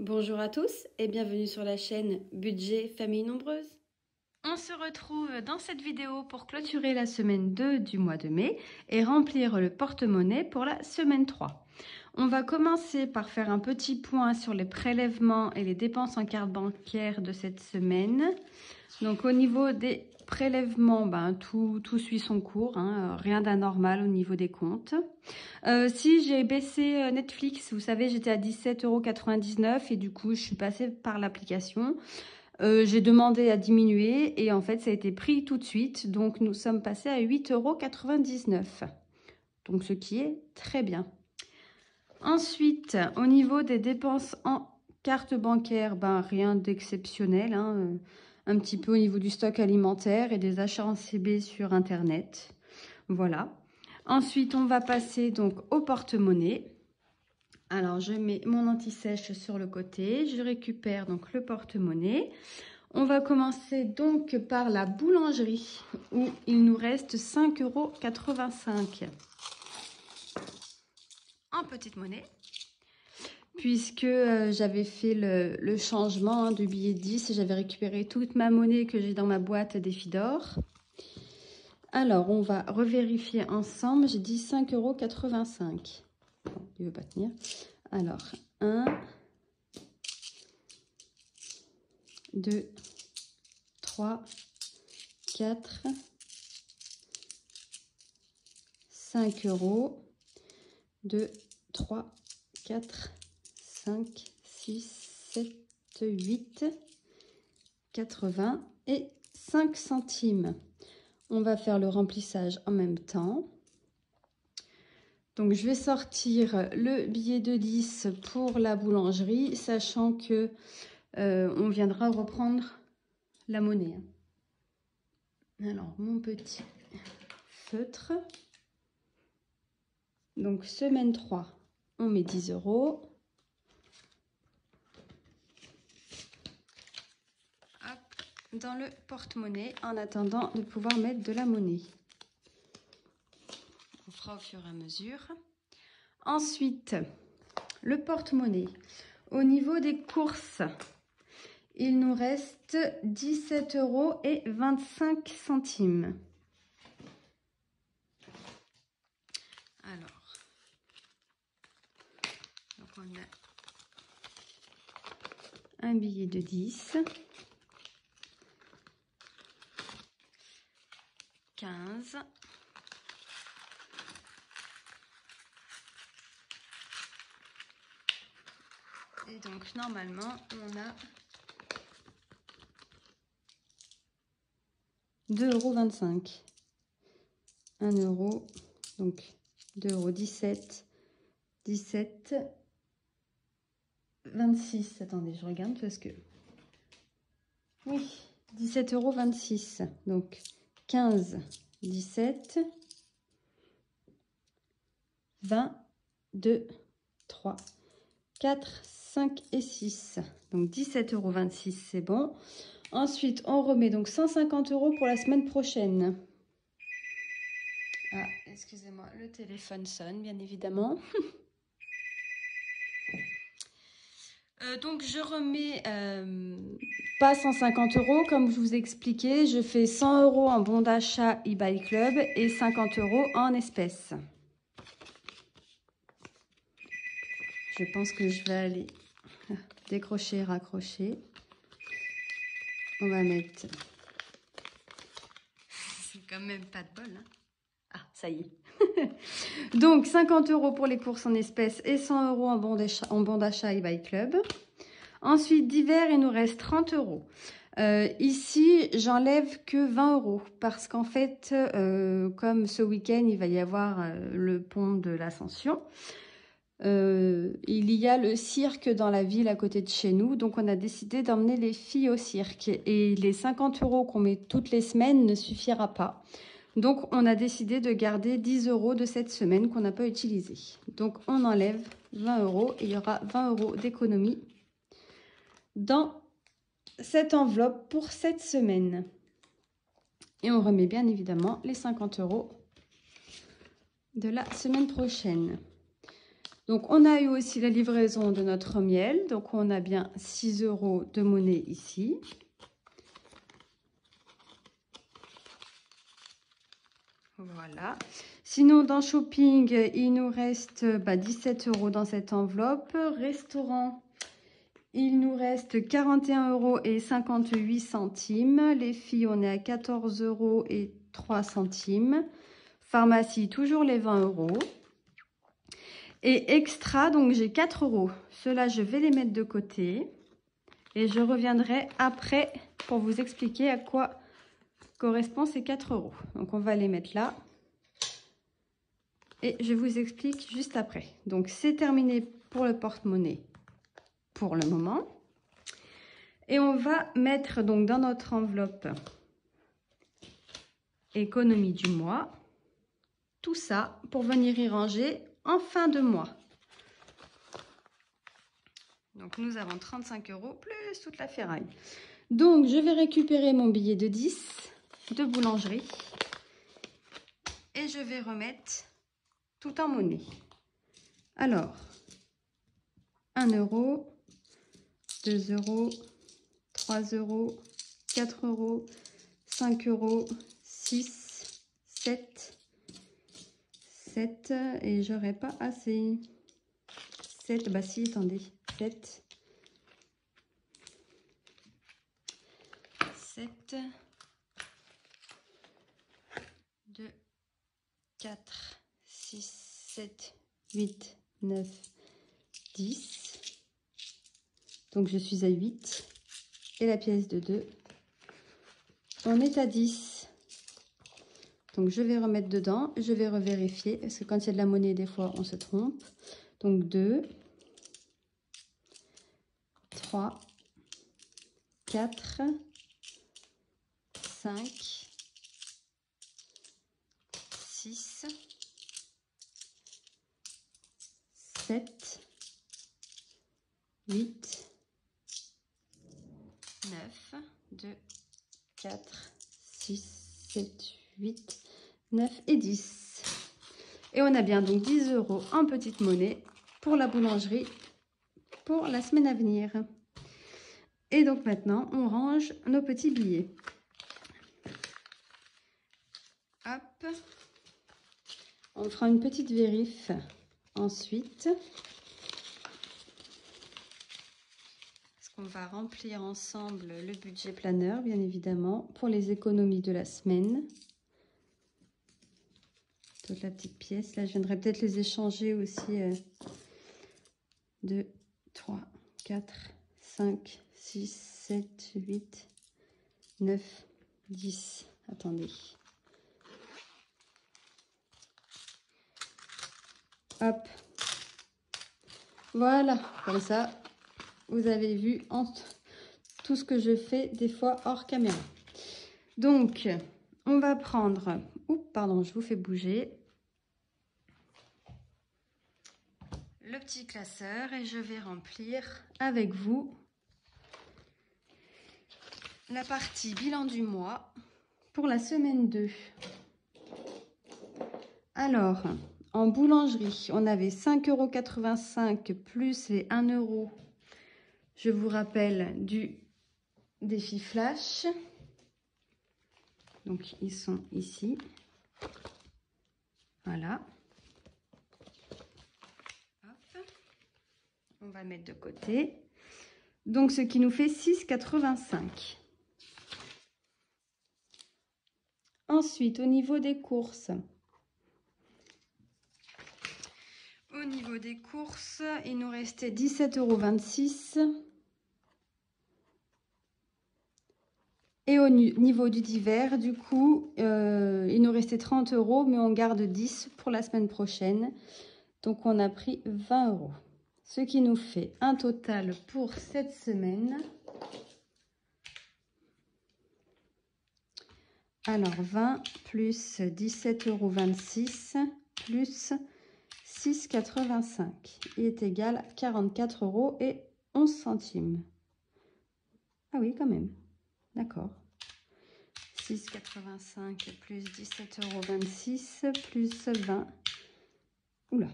Bonjour à tous et bienvenue sur la chaîne Budget Famille Nombreuse. On se retrouve dans cette vidéo pour clôturer la semaine 2 du mois de mai et remplir le porte-monnaie pour la semaine 3. On va commencer par faire un petit point sur les prélèvements et les dépenses en carte bancaire de cette semaine. Donc au niveau des prélèvements, tout suit son cours, rien d'anormal au niveau des comptes. Si j'ai baissé Netflix, vous savez, j'étais à 17,99 € et du coup, je suis passée par l'application. J'ai demandé à diminuer et en fait, ça a été pris tout de suite. Donc, nous sommes passés à 8,99 €. Donc, ce qui est très bien. Ensuite, au niveau des dépenses en carte bancaire, rien d'exceptionnel. Un petit peu au niveau du stock alimentaire et des achats en CB sur Internet. Voilà. Ensuite, on va passer donc au porte-monnaie. Alors, je mets mon anti-sèche sur le côté. Je récupère donc le porte-monnaie. On va commencer donc par la boulangerie où il nous reste 5,85 € en petite monnaie. Puisque j'avais fait le changement du billet de 10, j'avais récupéré toute ma monnaie que j'ai dans ma boîte défi d'or. Alors, on va revérifier ensemble. J'ai dit 5,85 €. Bon, il ne veut pas tenir. Alors, 1, 2, 3, 4, 5 €. 2, 3, 4, 5, 6, 7, 8, 80 et 5 centimes. On va faire le remplissage en même temps. Donc, je vais sortir le billet de 10 pour la boulangerie, sachant que on viendra reprendre la monnaie. Alors, mon petit feutre. Donc, semaine 3, on met 10 €. Dans le porte-monnaie en attendant de pouvoir mettre de la monnaie. On fera au fur et à mesure. Ensuite, le porte-monnaie. Au niveau des courses, il nous reste 17,25 €. Alors, donc on a un billet de 10. 15, et donc normalement on a 2,25 €. 1 €, donc 2,17 €, 17, 26. Attendez, je regarde parce que... Oui, 17,26 €. Donc 15, 17, 20, 2, 3, 4, 5 et 6. Donc 17,26 €, c'est bon. Ensuite, on remet donc 150 € pour la semaine prochaine. Ah, excusez-moi, le téléphone sonne, bien évidemment. Donc, je remets pas 150 € comme je vous ai expliqué. Je fais 100 € en bon d'achat eBay Club et 50 € en espèces. Je pense que je vais aller décrocher, raccrocher. On va mettre... C'est quand même pas de bol, hein. Ah, ça y est. Donc, 50 € pour les courses en espèces et 100 € en bon d'achat eBay Club. Ensuite, divers, il nous reste 30 €. Ici, j'enlève que 20 € parce qu'en fait, comme ce week-end, il va y avoir le pont de l'Ascension, il y a le cirque dans la ville à côté de chez nous. Donc, on a décidé d'emmener les filles au cirque. Et les 50 € qu'on met toutes les semaines ne suffira pas. Donc, on a décidé de garder 10 € de cette semaine qu'on n'a pas utilisé. Donc, on enlève 20 € et il y aura 20 € d'économie dans cette enveloppe pour cette semaine. Et on remet bien évidemment les 50 € de la semaine prochaine. Donc, on a eu aussi la livraison de notre miel. Donc, on a bien 6 € de monnaie ici. Voilà. Sinon, dans shopping, il nous reste 17 € dans cette enveloppe. Restaurant, il nous reste 41,58 €. Les filles, on est à 14,03 €. Pharmacie, toujours les 20 €. Et extra, donc j'ai 4 €. Ceux-là, je vais les mettre de côté. Et je reviendrai après pour vous expliquer à quoi correspond ces 4 €. Donc, on va les mettre là. Et je vous explique juste après. Donc, c'est terminé pour le porte-monnaie pour le moment. Et on va mettre donc dans notre enveloppe économie du mois. Tout ça pour venir y ranger en fin de mois. Donc, nous avons 35 € plus toute la ferraille. Donc, je vais récupérer mon billet de 10 de boulangerie. Et je vais remettre tout en monnaie. Alors, 1 €, 2 €, 3 €, 4 €, 5 €, 6, 7, 7, et j'aurais pas assez. 7, bah si, attendez, 7, 7, 2, 4, 6, 7, 8, 9, 10. Donc, je suis à 8. Et la pièce de 2, on est à 10. Donc, je vais remettre dedans. Je vais revérifier. Parce que quand il y a de la monnaie, des fois, on se trompe. Donc, 2, 3, 4, 5, 6, 7, 8, 9, 2, 4, 6, 7, 8, 9 et 10. Et on a bien donc 10 € en petite monnaie pour la boulangerie pour la semaine à venir. Et donc maintenant, on range nos petits billets. Hop. On fera une petite vérif ensuite. Parce qu'on va remplir ensemble le budget planeur, bien évidemment, pour les économies de la semaine. Toute la petite pièce. Là, je viendrai peut-être les échanger aussi. 2, 3, 4, 5, 6, 7, 8, 9, 10. Attendez. Hop. Voilà. Comme ça, vous avez vu tout ce que je fais des fois hors caméra. Donc, on va prendre... Oups, pardon, je vous fais bouger. Le petit classeur et je vais remplir avec vous la partie bilan du mois pour la semaine 2. Alors, en boulangerie, on avait 5,85 € plus les 1 €. Je vous rappelle du défi flash. Donc, ils sont ici. Voilà. Hop. On va mettre de côté. Donc, ce qui nous fait 6,85 €. Ensuite, au niveau des courses. Au niveau des courses, il nous restait 17,26 €. Et au niveau du divers, du coup, il nous restait 30 €, mais on garde 10 pour la semaine prochaine. Donc, on a pris 20 €. Ce qui nous fait un total pour cette semaine. Alors, 20 plus 17,26 € plus 6,85 € est égal à 44,11 €. Ah oui, quand même. D'accord. 6,85 plus 17,26 € plus 20. Oula.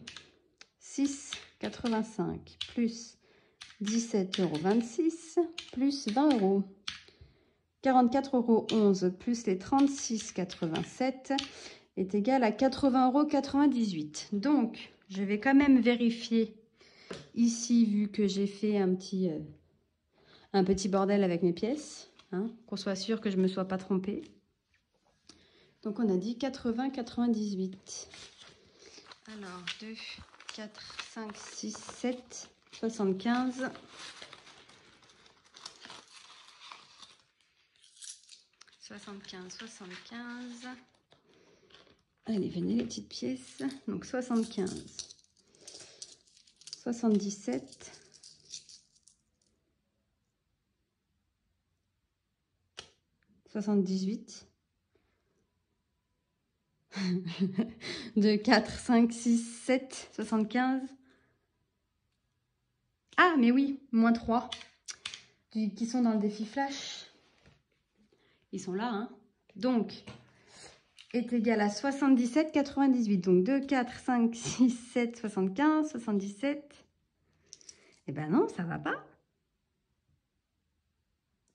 6 85 plus 17,26 € plus 20 €. 44,11 € plus les 36,87 € est égal à 80,98 €. Donc, je vais quand même vérifier ici, vu que j'ai fait un petit bordel avec mes pièces, hein, qu'on soit sûr que je ne me sois pas trompée. Donc, on a dit 80,98. Alors, 2, 4, 5, 6, 7, 75. 75. Allez, venez les petites pièces. Donc 75, 77, 78, 2, 4, 5, 6, 7, 75. Ah, mais oui, moins 3 qui sont dans le défi flash. Ils sont là, hein. Donc, est égal à 77,98. Donc, 2, 4, 5, 6, 7, 75, 77. Eh ben non, ça va pas.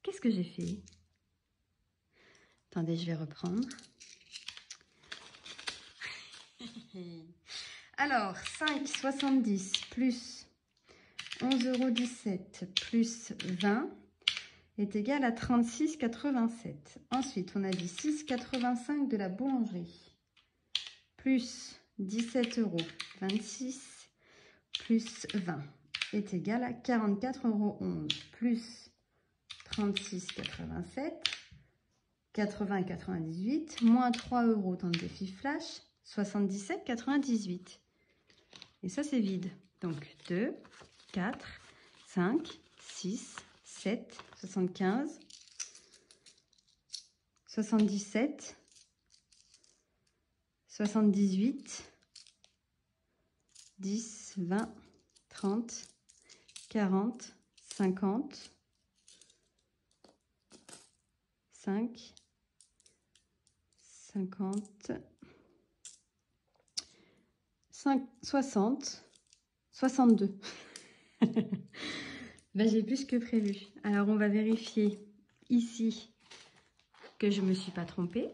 Qu'est-ce que j'ai fait? Attendez, je vais reprendre. Alors, 5,70 plus 11,17 € plus 20 est égal à 36,87. Ensuite, on a dit 6,85 de la boulangerie plus 17,26 € plus 20 est égal à 44,11 € plus 36,87, 80,98 moins 3 € dans le défi flash, 77,98. Et ça, c'est vide. Donc, 2, 4, 5, 6, 7, 75, 77, 78, 10, 20, 30, 40, 50, 5, 50, 5, 60, 62. Ben, j'ai plus que prévu. Alors, on va vérifier ici que je ne me suis pas trompée.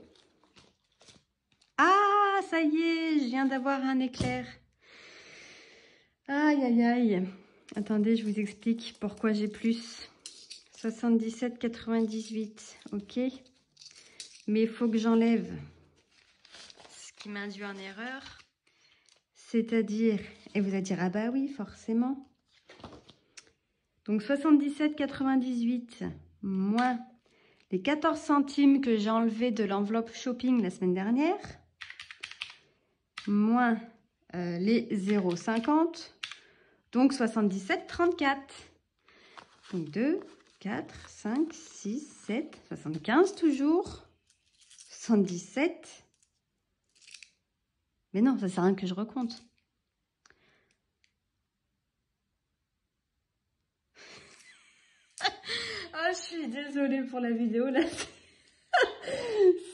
Ah, ça y est, je viens d'avoir un éclair. Aïe, aïe, aïe. Attendez, je vous explique pourquoi j'ai plus. 77,98. Ok. Mais il faut que j'enlève ce qui m'induit en erreur. C'est-à-dire, et vous allez dire, ah bah oui, forcément. Donc 77,98 moins les 14 centimes que j'ai enlevés de l'enveloppe shopping la semaine dernière, moins les 0,50, donc 77,34. Donc 2, 4, 5, 6, 7, 75 toujours, 77. Mais non, ça sert à rien que je recompte. Ah, je suis désolée pour la vidéo là.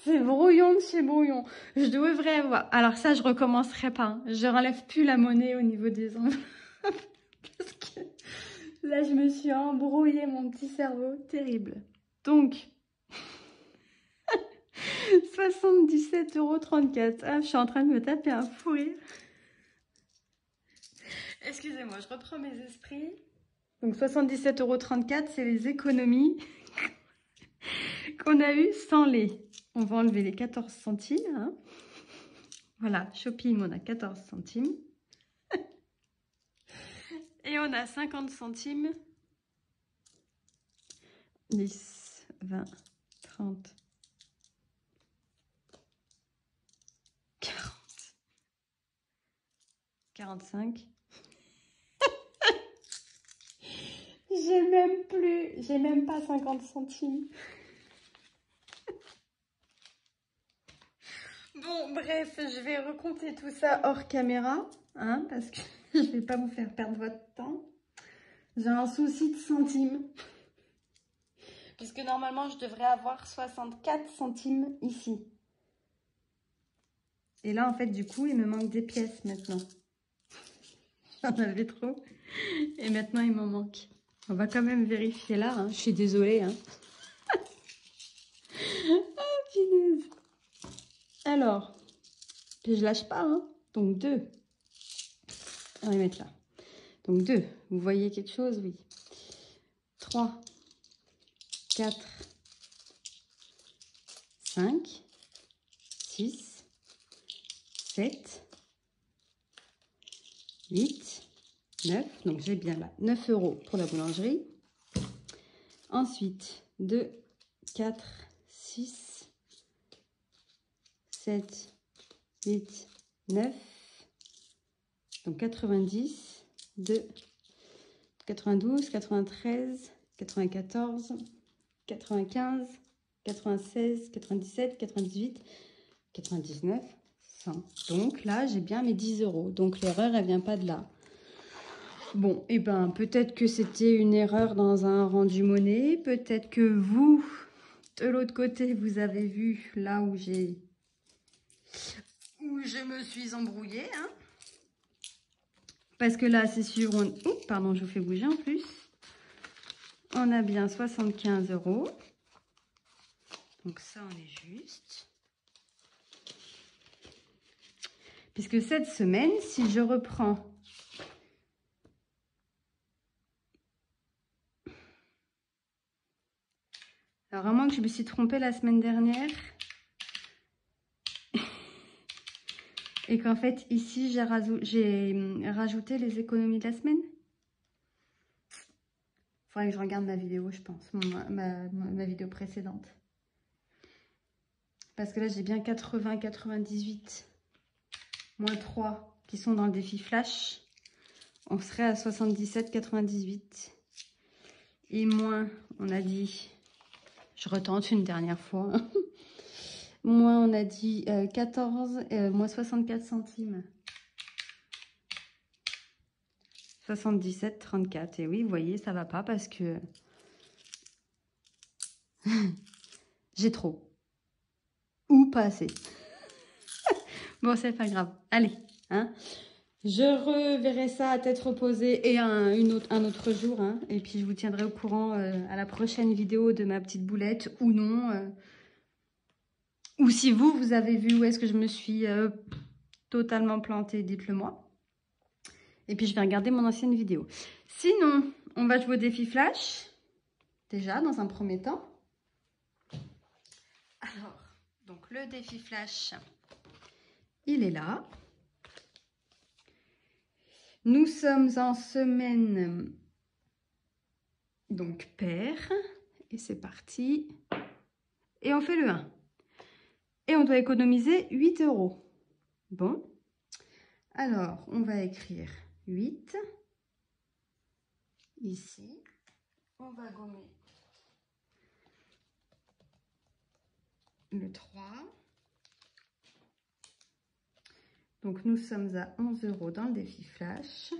C'est brouillon de chez brouillon. Je devrais avoir... Alors ça, je recommencerai pas. Hein. Je relève plus la monnaie au niveau des enveloppes. Parce que là, je me suis embrouillé mon petit cerveau. Terrible. Donc, 77,34 €. Ah, je suis en train de me taper un fou rire. Excusez-moi, je reprends mes esprits. Donc 77,34 €, c'est les économies qu'on a eues sans les... On va enlever les 14 centimes. Hein. Voilà, shopping, on a 14 centimes. Et on a 50 centimes. 10, 20, 30, 40, 45. J'ai même pas 50 centimes. Bon, bref, je vais recompter tout ça hors caméra, hein, parce que je vais pas vous faire perdre votre temps. J'ai un souci de centimes. Puisque normalement, je devrais avoir 64 centimes ici. Et là, en fait, du coup, il me manque des pièces maintenant. J'en avais trop. Et maintenant, il m'en manque. On va quand même vérifier là. Hein. Je suis désolée. Hein. Oh, punaise. Alors, je lâche pas. Hein. Donc, 2. On va les mettre là. Donc, 2. Vous voyez quelque chose? Oui. 3, 4, 5, 6, 7, 8, 9. Donc, j'ai bien là 9 € pour la boulangerie. Ensuite, 2, 4, 6, 7, 8, 9. Donc, 90, 2, 92, 93, 94, 95, 96, 97, 98, 99, 100. Donc là, j'ai bien mes 10 €. Donc l'erreur, elle vient pas de là. Bon, et ben peut-être que c'était une erreur dans un rendu monnaie. Peut-être que vous, de l'autre côté, vous avez vu là où je me suis embrouillée. Hein. Parce que là, c'est sûr, oh, pardon, je vous fais bouger en plus. On a bien 75 €. Donc ça, on est juste. Puisque cette semaine, si je reprends... Alors, à moins que je me suis trompée la semaine dernière. Et qu'en fait, ici, j'ai rajouté les économies de la semaine. Il faudrait que je regarde ma vidéo, je pense. Ma vidéo précédente. Parce que là, j'ai bien 80, 98, moins 3 qui sont dans le défi flash. On serait à 77, 98. Et moins, on a dit... Je retente une dernière fois. Moins, on a dit 14, moins 64 centimes. 77, 34. Et oui, vous voyez, ça va pas parce que j'ai trop. Ou pas assez. Bon, c'est pas grave. Allez, hein. Je reverrai ça à tête reposée et un autre jour. Hein. Et puis, je vous tiendrai au courant à la prochaine vidéo de ma petite boulette ou non. Ou si vous avez vu où est-ce que je me suis totalement plantée, dites-le moi. Et puis, je vais regarder mon ancienne vidéo. Sinon, on va jouer au défi flash. Déjà, dans un premier temps. Alors, donc le défi flash, il est là. Nous sommes en semaine, donc paire. Et c'est parti. Et on fait le 1. Et on doit économiser 8 €. Bon. Alors, on va écrire 8. Ici. On va gommer le 3. Donc, nous sommes à 11 € dans le défi flash.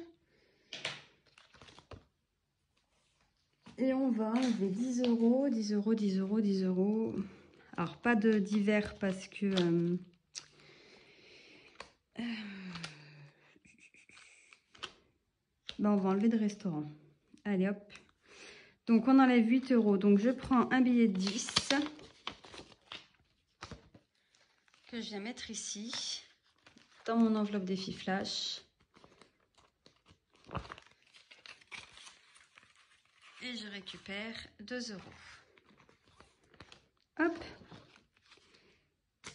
Et on va enlever 10 €, 10 €, 10 €, 10 €. Alors, pas de divers parce que... ben, on va enlever de restaurant. Allez, hop. Donc, on enlève 8 €. Donc, je prends un billet de 10 que je viens mettre ici dans mon enveloppe défi flash. Et je récupère 2 €. Hop.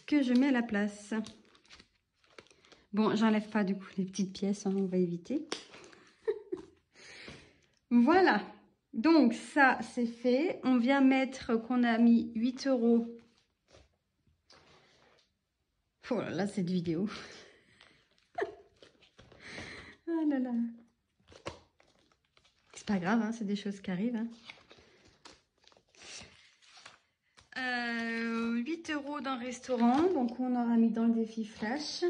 Que je mets à la place. Bon, j'enlève pas du coup les petites pièces, hein, on va éviter. Voilà. Donc, ça, c'est fait. On vient mettre qu'on a mis 8 €. Oh là là, cette vidéo. Ah là là. C'est pas grave, hein, c'est des choses qui arrivent. Hein. 8 € d'un restaurant, donc on aura mis dans le défi flash.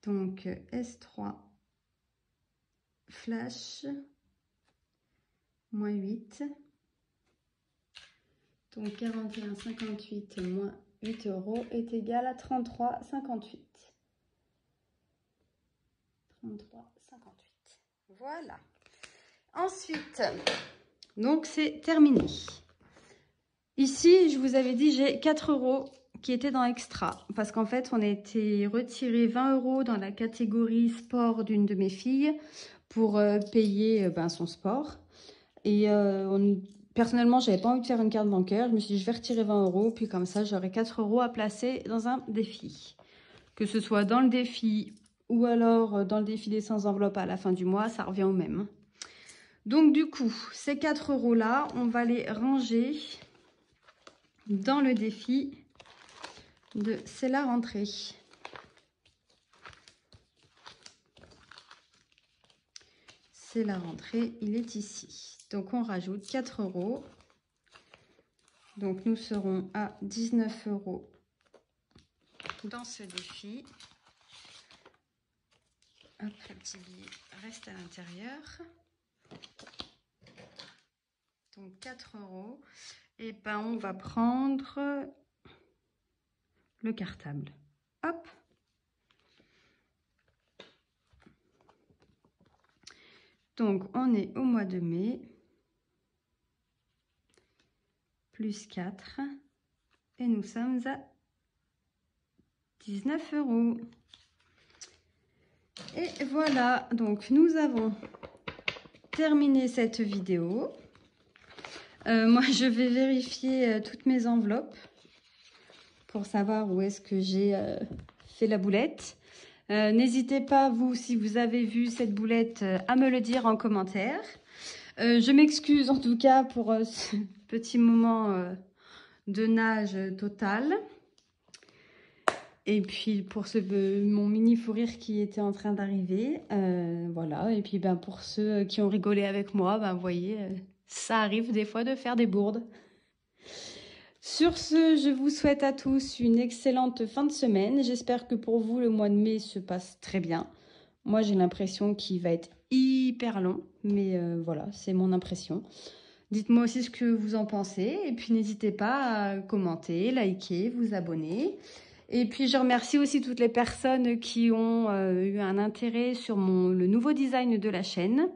Donc S3 flash moins 8. Donc 41,58 moins 8 € est égal à 33,58. 33,58. Voilà. Ensuite, donc c'est terminé. Ici, je vous avais dit, j'ai 4 € qui étaient dans Extra. Parce qu'en fait, on a été retiré 20 € dans la catégorie sport d'une de mes filles pour payer son sport. Et personnellement, j'avais pas envie de faire une carte bancaire. Je me suis dit, je vais retirer 20 €. Puis comme ça, j'aurai 4 € à placer dans un défi. Que ce soit dans le défi ou alors dans le défi des 100 enveloppes à la fin du mois, ça revient au même. Donc du coup, ces 4 € là, on va les ranger dans le défi de C'est la rentrée. C'est la rentrée, il est ici. Donc on rajoute 4 €. Donc nous serons à 19 € dans ce défi. Hop, le petit billet reste à l'intérieur. Donc 4 €. Et ben on va prendre le cartable. Hop. Donc on est au mois de mai. Plus 4. Et nous sommes à 19 €. Et voilà, donc nous avons terminé cette vidéo. Moi, je vais vérifier toutes mes enveloppes pour savoir où est-ce que j'ai fait la boulette. N'hésitez pas, vous, si vous avez vu cette boulette, à me le dire en commentaire. Je m'excuse en tout cas pour ce petit moment de nage total. Et puis pour mon mini fou rire qui était en train d'arriver. Voilà, et puis pour ceux qui ont rigolé avec moi, vous voyez, ça arrive des fois de faire des bourdes. Sur ce, je vous souhaite à tous une excellente fin de semaine. J'espère que pour vous, le mois de mai se passe très bien. Moi, j'ai l'impression qu'il va être hyper long, mais voilà, c'est mon impression. Dites-moi aussi ce que vous en pensez. Et puis, n'hésitez pas à commenter, liker, vous abonner. Et puis, je remercie aussi toutes les personnes qui ont eu un intérêt sur le nouveau design de la chaîne.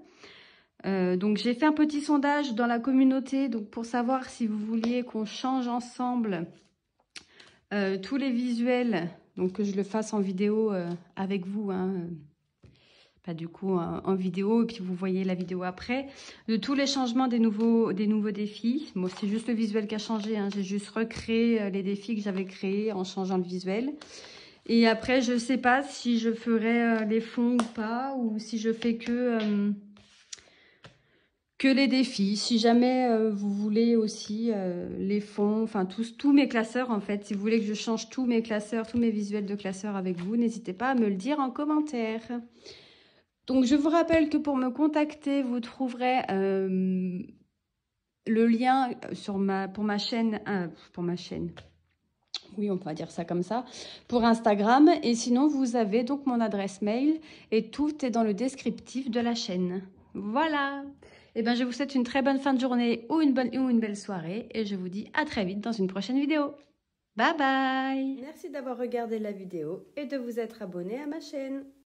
Donc j'ai fait un petit sondage dans la communauté donc pour savoir si vous vouliez qu'on change ensemble tous les visuels, donc que je le fasse en vidéo avec vous, pas du coup en vidéo, et puis vous voyez la vidéo après, de tous les changements des nouveaux défis. Moi, c'est juste le visuel qui a changé, j'ai juste recréé les défis que j'avais créés en changeant le visuel. Et après, je sais pas si je ferai les fonds ou pas, ou si je fais que les défis. Si jamais vous voulez aussi les fonds, enfin tous mes classeurs en fait, si vous voulez que je change tous mes classeurs, tous mes visuels de classeurs avec vous, n'hésitez pas à me le dire en commentaire. Donc je vous rappelle que pour me contacter, vous trouverez le lien pour ma chaîne, oui on va dire ça comme ça, pour Instagram. Et sinon vous avez donc mon adresse mail et tout est dans le descriptif de la chaîne. Voilà. Et je vous souhaite une très bonne fin de journée ou une belle soirée. Et je vous dis à très vite dans une prochaine vidéo. Bye bye! Merci d'avoir regardé la vidéo et de vous être abonné à ma chaîne.